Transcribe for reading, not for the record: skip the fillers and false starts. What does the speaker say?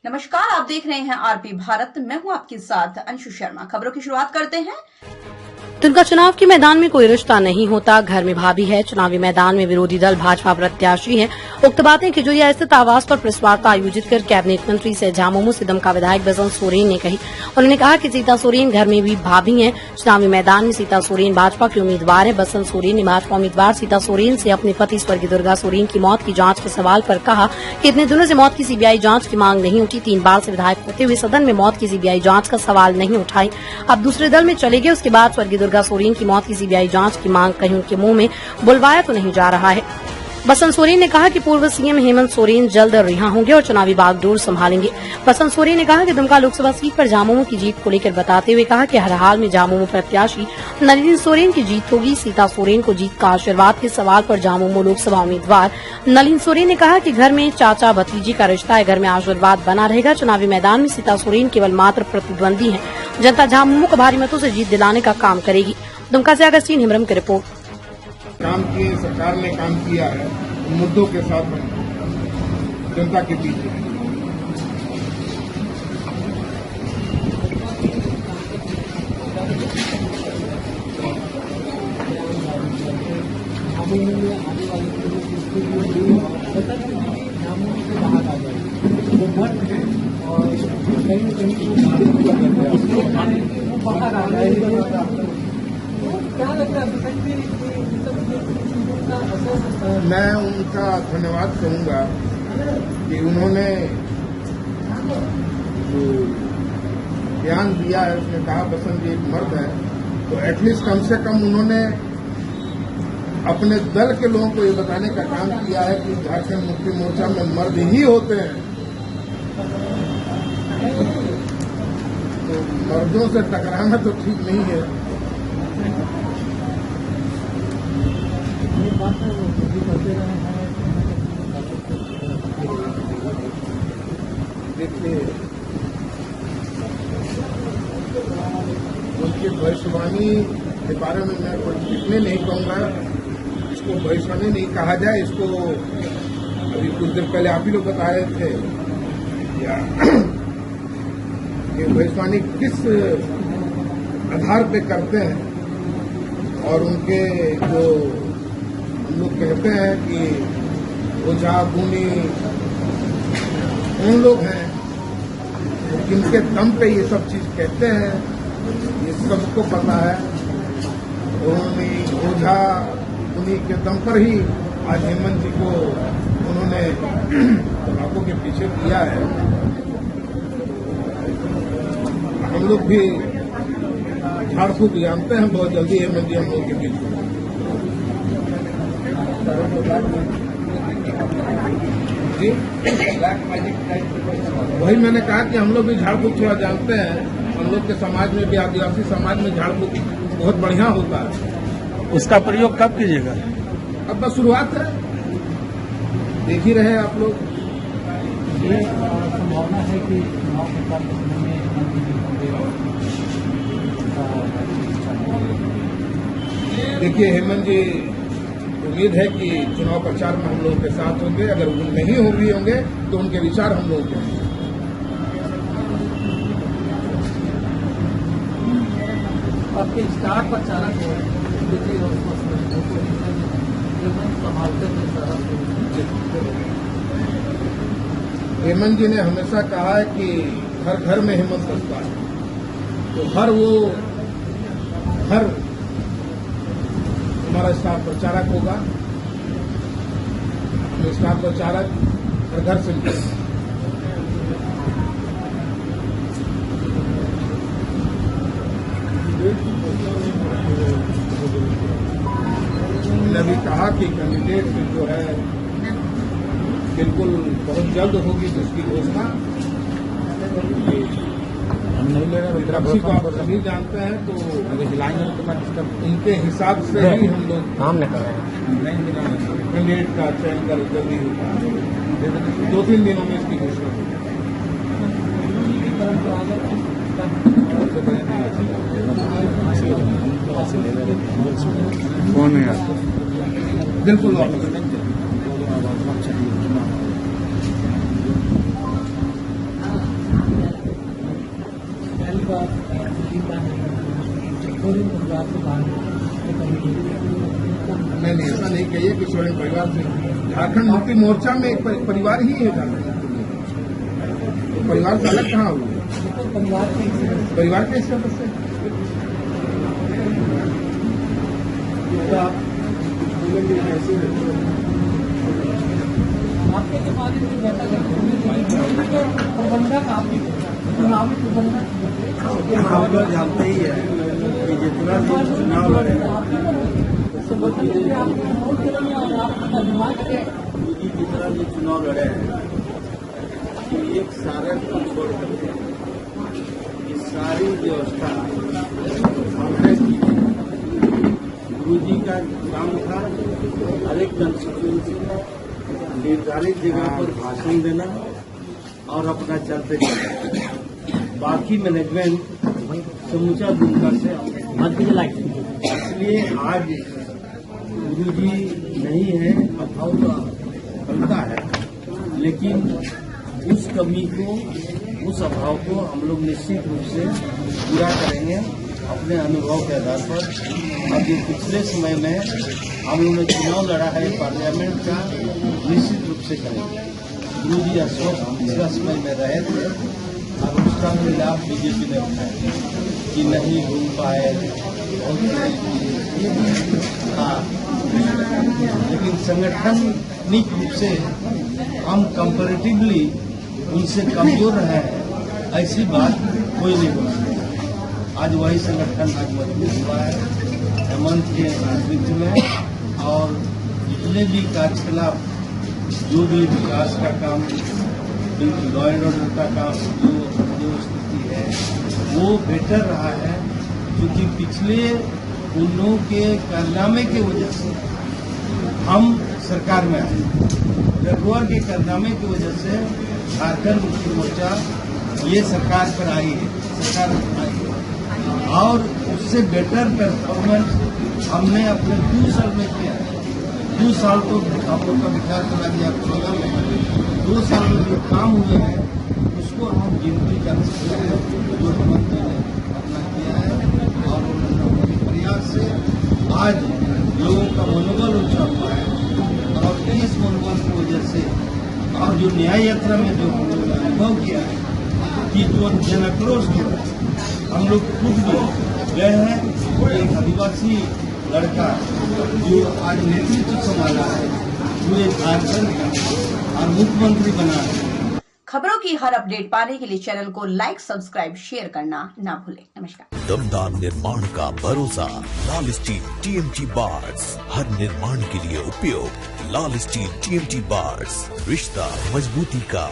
नमस्कार, आप देख रहे हैं आरपी भारत। मैं हूं आपके साथ अंशु शर्मा। खबरों की शुरुआत करते हैं। तिनका चुनाव के मैदान में कोई रिश्ता नहीं होता, घर में भाभी है। चुनावी मैदान में विरोधी दल भाजपा प्रत्याशी हैं। उक्त बातें खिजूरिया स्थित आवास पर प्रेस वार्ता आयोजित कर कैबिनेट मंत्री से झामुमो सिदम का विधायक बसंत सोरेन ने कही। उन्होंने कहा कि सीता सोरेन घर में भी भाभी हैं। चुनावी मैदान में सीता सोरेन भाजपा के उम्मीदवार है। बसंत सोरेन ने भाजपा उम्मीदवार सीता सोरेन से अपने पति स्वर्गीय दुर्गा सोरेन की मौत की जांच के सवाल पर कहा कि इतने दिनों से मौत की सीबीआई जांच की मांग नहीं उठी। 3 बार से विधायक होते हुए सदन में मौत की सीबीआई जांच का सवाल नहीं उठाई। अब दूसरे दल में चले गए। उसके बाद स्वर्गीय दुर्गा सोरेन की मौत की सीबीआई जांच की मांग कहीं उनके मुंह में बुलवाया तो नहीं जा रहा है। बसंत सोरेन ने कहा कि पूर्व सीएम हेमंत सोरेन जल्द रिहा होंगे और चुनावी बागडोर संभालेंगे। बसंत सोरेन ने कहा कि दुमका लोकसभा सीट पर झामुमो की जीत को लेकर बताते हुए कहा कि हर हाल में झामुमो प्रत्याशी नलिन सोरेन की जीत होगी। सीता सोरेन को जीत का आशीर्वाद के सवाल पर झामुमो लोकसभा उम्मीदवार नलिन सोरेन ने कहा कि घर में चाचा भतीजी का रिश्ता है, घर में आशीर्वाद बना रहेगा। चुनावी मैदान में सीता सोरेन केवल मात्र प्रतिद्वंदी है। जनता झामुमो को भारी मतों से जीत दिलाने का काम करेगी। दुमका से अगस्तीन हिमरम की रिपोर्ट। काम किए, सरकार ने काम किया है, मुद्दों के साथ जनता के बीच है। मैं उनका धन्यवाद करूंगा कि उन्होंने जो बयान दिया है उसने कहा बसंत जी एक मर्द है, तो एटलीस्ट कम से कम उन्होंने अपने दल के लोगों को ये बताने का काम किया है कि झारखंड मुक्ति मोर्चा में मर्द ही होते हैं। तो मर्दों से टकराना तो ठीक नहीं है। देखिए, उनकी भविष्यवाणी के बारे में मैं कुछ लिखने नहीं कहूँगा। इसको भविष्यवाणी नहीं कहा जाए। इसको अभी कुछ देर पहले आप ही लोग बता रहे थे कि भविष्यवाणी किस आधार पे करते हैं, और उनके जो लोग कहते हैं कि ओझा गुनी उन लोग हैं जिनके दम पे ये सब चीज कहते हैं, ये सबको पता है। उन्होंने ओझा गुनी के दम पर ही आज हेमंत जी को उन्होंने आंखों के पीछे किया है। हम लोग भी झाड़ फूक जानते हैं, बहुत जल्दी हेमंत जी हम लोग के बीच में। जी वही मैंने कहा कि हम लोग भी झाड़ फूक थोड़ा जानते हैं। हम लोग के समाज में भी, आदिवासी समाज में झाड़ फूक बहुत बढ़िया होता है। उसका प्रयोग कब कीजिएगा? अब बस शुरुआत है, देख ही रहे आप लोग। ये संभावना है कि चुनाव प्रचार के समय में देखिए, हेमंत जी उम्मीद है कि चुनाव प्रचार में हम लोगों के साथ होंगे। अगर वो नहीं होंगे तो उनके विचार हम लोगों के हैं। आपके स्टार प्रचारक हेमंत जी ने हमेशा कहा है कि हर घर में हेमंत सस्ता है, तो हर हमारा स्टार प्रचारक होगा। तो स्टार प्रचारक हर घर से मैंने अभी कहा कि कैंडिडेट जो है बिल्कुल बहुत जल्द होगी जिसकी घोषणा। विपक्षी को आप सभी जानते हैं, तो उनके हिसाब से ही हम लोग कैंडिडेट का चयन कर जल्दी होगा। 2-3 दिनों में इसकी घोषणा होगी। कौन है यार? बिल्कुल सोरेन परिवार से बाहर नहीं, ऐसा नहीं कहिए कि सोरेन परिवार से। झारखंड मुक्ति मोर्चा में एक परिवार ही है झारखंड मुक्ति मोर्चा, तो परिवार से अलग कहाँ हुआ? परिवार के सदस्य आपके के माध्यम से जैसा प्रबंधक आपकी चुनावी प्रबंधक हम लोग जानते ही है कि जितना भी चुनाव लड़े मोदी जितना भी चुनाव लड़े हैं कि एक सारण को छोड़ करके ये सारी व्यवस्था हमने की। गुरु जी का काम था हर एक कंस्टिट्यूंसी में निर्धारित जगह पर भाषण देना और अपना चलते चलना, बाकी मैनेजमेंट समूचा दुमका से इसलिए आज गुरु जी नहीं है, अभाव तो बनता है, लेकिन उस कमी को, उस अभाव को हम लोग निश्चित रूप से पूरा करेंगे अपने अनुभव के आधार पर। अब जो पिछले समय में हम लोगों ने चुनाव लड़ा है पार्लियामेंट का, निश्चित रूप से करेंगे। गुरु जी अस्वस्थ पिछला समय में रहे थे और उसका भी लाभ बीजेपी ने उठाया कि नहीं घूम पाए और लेकिन संगठनिक रूप से हम कंपैरेटिवली उनसे कमजोर रहे हैं, ऐसी बात कोई नहीं बोल सकता। आज वही संगठन आज मजबूत हुआ है हेमंत के नेतृत्व में, और जितने भी कार्यकलाप, जो भी विकास का काम, लॉ एंड ऑर्डर का काम, जो स्थिति है वो बेटर रहा है, क्योंकि पिछले उन लोगों के कारनामे के वजह से हम सरकार में आए। रघुवर के कारनामे की वजह से झारखंड मुक्ति मोर्चा ये सरकार पर आई है, और उससे बेटर परफॉर्मेंस हमने अपने 2 साल में किया है। 2 साल तो हम लोग का विकास चला गया 14 में, 2 साल में जो काम हुए हैं उसको हम गिनती कर सकते हैं, जो हेमंत जी ने अपना किया है, और उन्होंने प्रयास से आज लोगों का मनोबल ऊंचा हुआ है। और इस मनोबल की वजह से और जो न्याय यात्रा में जो हम लोगों ने अनुभव किया है कि जो जन आक्रोश था, हम लोग खुद भी गए हैं। एक आदिवासी लड़का जो आज नेतृत्व संभाला है, जो एक झारखंड का और मुख्यमंत्री बना है। खबरों की हर अपडेट पाने के लिए चैनल को लाइक, सब्सक्राइब, शेयर करना ना भूलें। नमस्कार। दमदार निर्माण का भरोसा लाल स्टील टीएमटी बार्स, हर निर्माण के लिए उपयोग। लाल स्टील टीएमटी बार्स, रिश्ता मजबूती का।